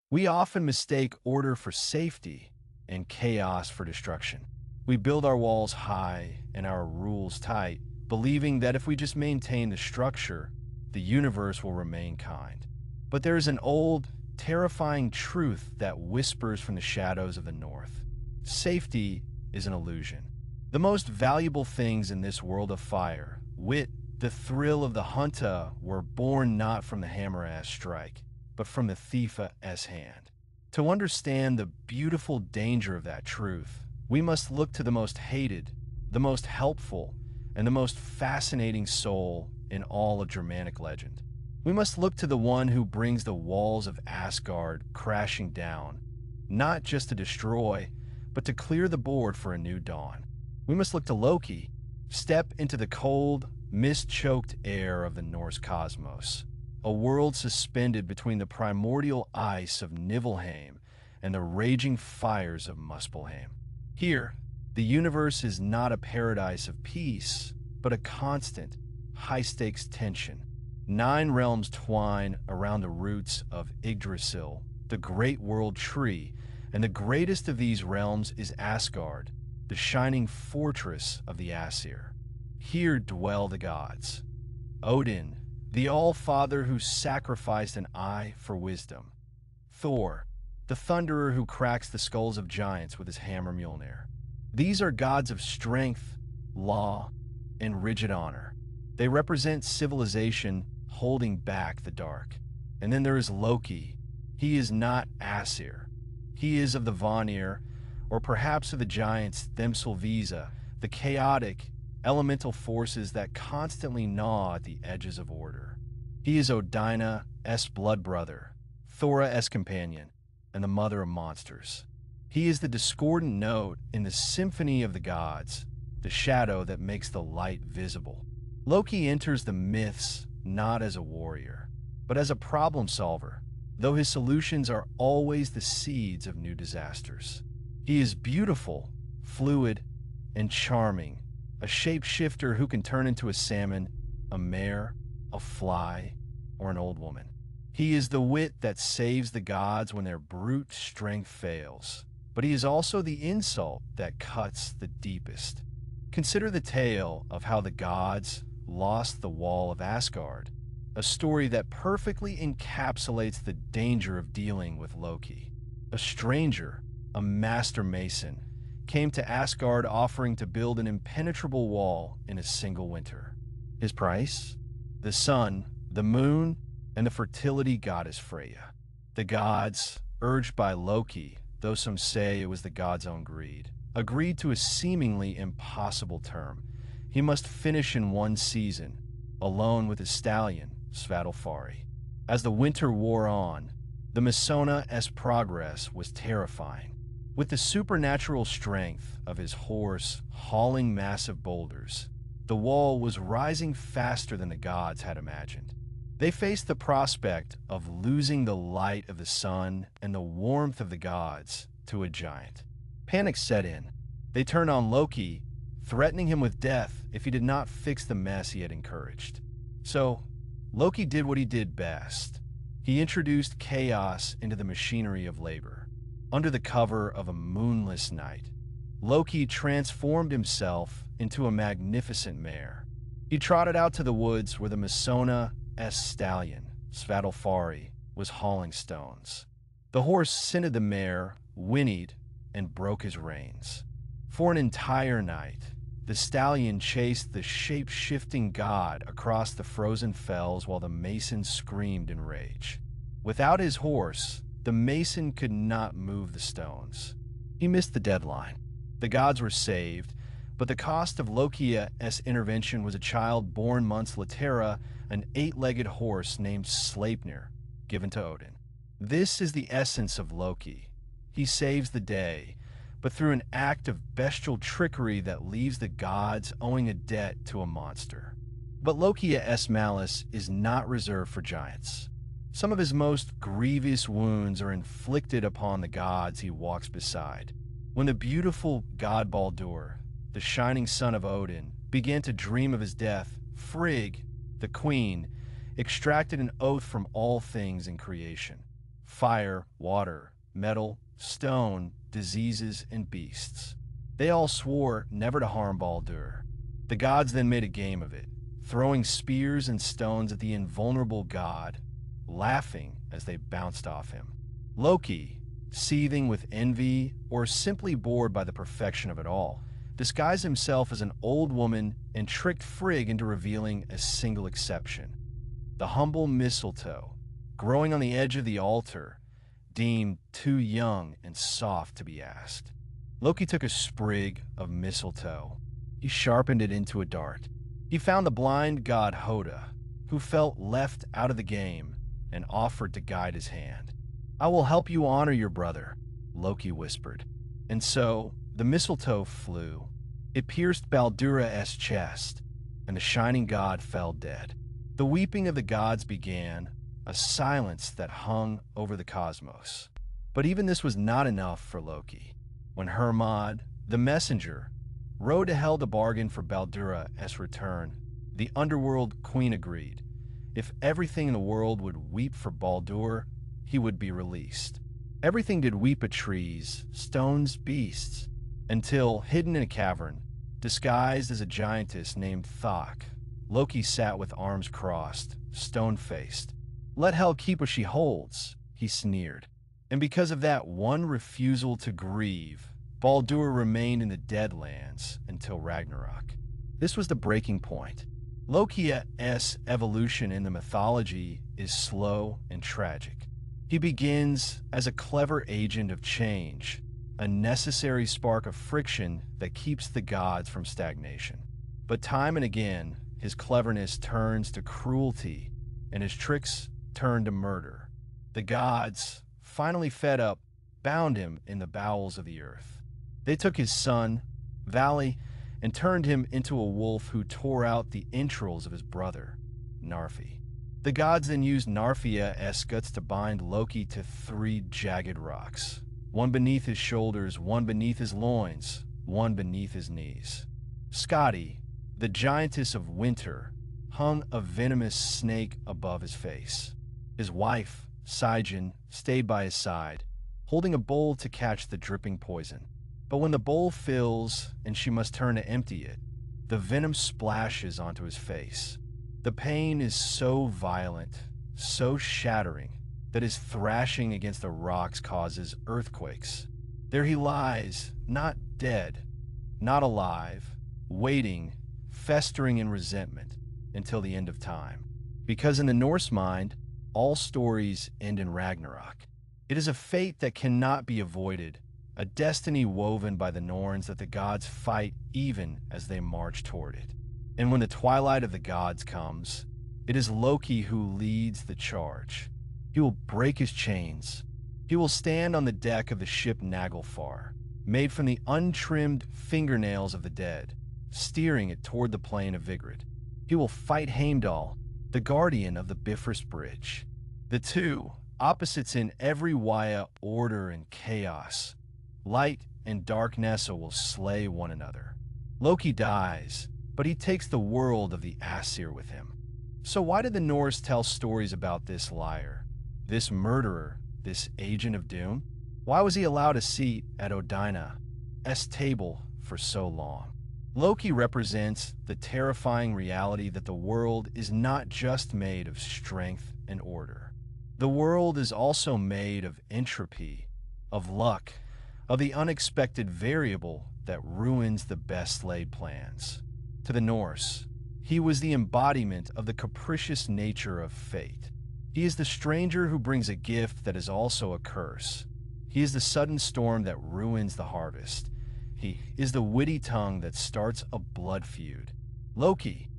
We often mistake order for safety and chaos for destruction. We build our walls high and our rules tight, believing that if we just maintain the structure, the universe will remain kind. But there is an old, terrifying truth that whispers from the shadows of the north. Safety is an illusion. The most valuable things in this world of fire, wit, the thrill of the hunter, were born not from the hammer-ass strike, but from the thief-ass hand. To understand the beautiful danger of that truth, we must look to the most hated, the most helpful, and the most fascinating soul in all of Germanic legend. We must look to the one who brings the walls of Asgard crashing down, not just to destroy, but to clear the board for a new dawn. We must look to Loki, step into the cold, mist-choked air of the Norse cosmos, a world suspended between the primordial ice of Niflheim and the raging fires of Muspelheim. Here, the universe is not a paradise of peace, but a constant, high-stakes tension. 9 realms twine around the roots of Yggdrasil, the great world tree, and the greatest of these realms is Asgard, the shining fortress of the Aesir. Here dwell the gods. Odin, the All-Father who sacrificed an eye for wisdom. Thor, the thunderer who cracks the skulls of giants with his hammer Mjölnir. These are gods of strength, law, and rigid honor. They represent civilization holding back the dark. And then there is Loki. He is not Aesir. He is of the Vanir, or perhaps of the giants Themselvisa, the chaotic, elemental forces that constantly gnaw at the edges of order. He is Odina's blood brother, Thora's companion, and the mother of monsters. He is the discordant note in the symphony of the gods, the shadow that makes the light visible. Loki enters the myths not as a warrior, but as a problem solver, though his solutions are always the seeds of new disasters. He is beautiful, fluid, and charming, a shapeshifter who can turn into a salmon, a mare, a fly, or an old woman. He is the wit that saves the gods when their brute strength fails, but he is also the insult that cuts the deepest. Consider the tale of how the gods lost the wall of Asgard, a story that perfectly encapsulates the danger of dealing with Loki. A stranger, a master mason, came to Asgard offering to build an impenetrable wall in a single winter. His price? The sun, the moon, and the fertility goddess Freya. The gods, urged by Loki, though some say it was the god's own greed, agreed to a seemingly impossible term. He must finish in one season, alone with his stallion, Svadilfari. As the winter wore on, the Masonia's progress was terrifying. With the supernatural strength of his horse hauling massive boulders, the wall was rising faster than the gods had imagined. They faced the prospect of losing the light of the sun and the warmth of the gods to a giant. Panic set in. They turned on Loki, threatening him with death if he did not fix the mess he had encouraged. So, Loki did what he did best. He introduced chaos into the machinery of labor. Under the cover of a moonless night, Loki transformed himself into a magnificent mare. He trotted out to the woods where the Masonia's stallion, Svadilfari, was hauling stones. The horse scented the mare, whinnied, and broke his reins. For an entire night, the stallion chased the shape-shifting god across the frozen fells while the mason screamed in rage. Without his horse, the mason could not move the stones. He missed the deadline. The gods were saved, but the cost of Loki's intervention was a child born months later, an 8-legged horse named Sleipnir, given to Odin. This is the essence of Loki. He saves the day, but through an act of bestial trickery that leaves the gods owing a debt to a monster. But Loki's malice is not reserved for giants. Some of his most grievous wounds are inflicted upon the gods he walks beside. When the beautiful god Baldur, the shining son of Odin, began to dream of his death, Frigg, the queen, extracted an oath from all things in creation. fire, water, metal, stone, diseases, and beasts. They all swore never to harm Baldur. The gods then made a game of it, throwing spears and stones at the invulnerable god, laughing as they bounced off him. Loki, seething with envy or simply bored by the perfection of it all, disguised himself as an old woman and tricked Frigg into revealing a single exception. The humble mistletoe, growing on the edge of the altar, deemed too young and soft to be asked. Loki took a sprig of mistletoe. He sharpened it into a dart. He found the blind god Hoda, who felt left out of the game, and offered to guide his hand. "I will help you honor your brother," Loki whispered. And so the mistletoe flew. It pierced Baldura's chest, and the shining god fell dead. The weeping of the gods began, a silence that hung over the cosmos. But even this was not enough for Loki. When Hermod, the messenger, rode to hell to bargain for Baldura's return, the underworld queen agreed. If everything in the world would weep for Baldur, he would be released. Everything did weep at trees, stones, beasts, until, hidden in a cavern, disguised as a giantess named Thok, Loki sat with arms crossed, stone-faced. "Let hell keep what she holds," he sneered. And because of that one refusal to grieve, Baldur remained in the Deadlands until Ragnarok. This was the breaking point. Loki's evolution in the mythology is slow and tragic. He begins as a clever agent of change, a necessary spark of friction that keeps the gods from stagnation. But time and again, his cleverness turns to cruelty, and his tricks turn to murder. The gods, finally fed up, bound him in the bowels of the earth. They took his son, Vali, and turned him into a wolf who tore out the entrails of his brother, Narfi. The gods then used Narfia's guts to bind Loki to 3 jagged rocks, one beneath his shoulders, one beneath his loins, one beneath his knees. Skadi, the giantess of winter, hung a venomous snake above his face. His wife, Sigyn, stayed by his side, holding a bowl to catch the dripping poison. But when the bowl fills and she must turn to empty it, the venom splashes onto his face. The pain is so violent, so shattering, that his thrashing against the rocks causes earthquakes. There he lies, not dead, not alive, waiting, festering in resentment until the end of time. Because in the Norse mind, all stories end in Ragnarok. It is a fate that cannot be avoided, a destiny woven by the Norns that the gods fight even as they march toward it. And when the twilight of the gods comes, it is Loki who leads the charge. He will break his chains. He will stand on the deck of the ship Naglfar, made from the untrimmed fingernails of the dead, steering it toward the plain of Vigrid. He will fight Heimdall, the guardian of the Bifrost Bridge. The two, opposites in every way, order and chaos, light and darkness will slay one another. Loki dies, but he takes the world of the Aesir with him. So why did the Norse tell stories about this liar, this murderer, this agent of doom? Why was he allowed a seat at Odin's table for so long? Loki represents the terrifying reality that the world is not just made of strength and order. The world is also made of entropy, of luck, of the unexpected variable that ruins the best laid plans. To the Norse, he was the embodiment of the capricious nature of fate. He is the stranger who brings a gift that is also a curse. He is the sudden storm that ruins the harvest. He is the witty tongue that starts a blood feud. Loki,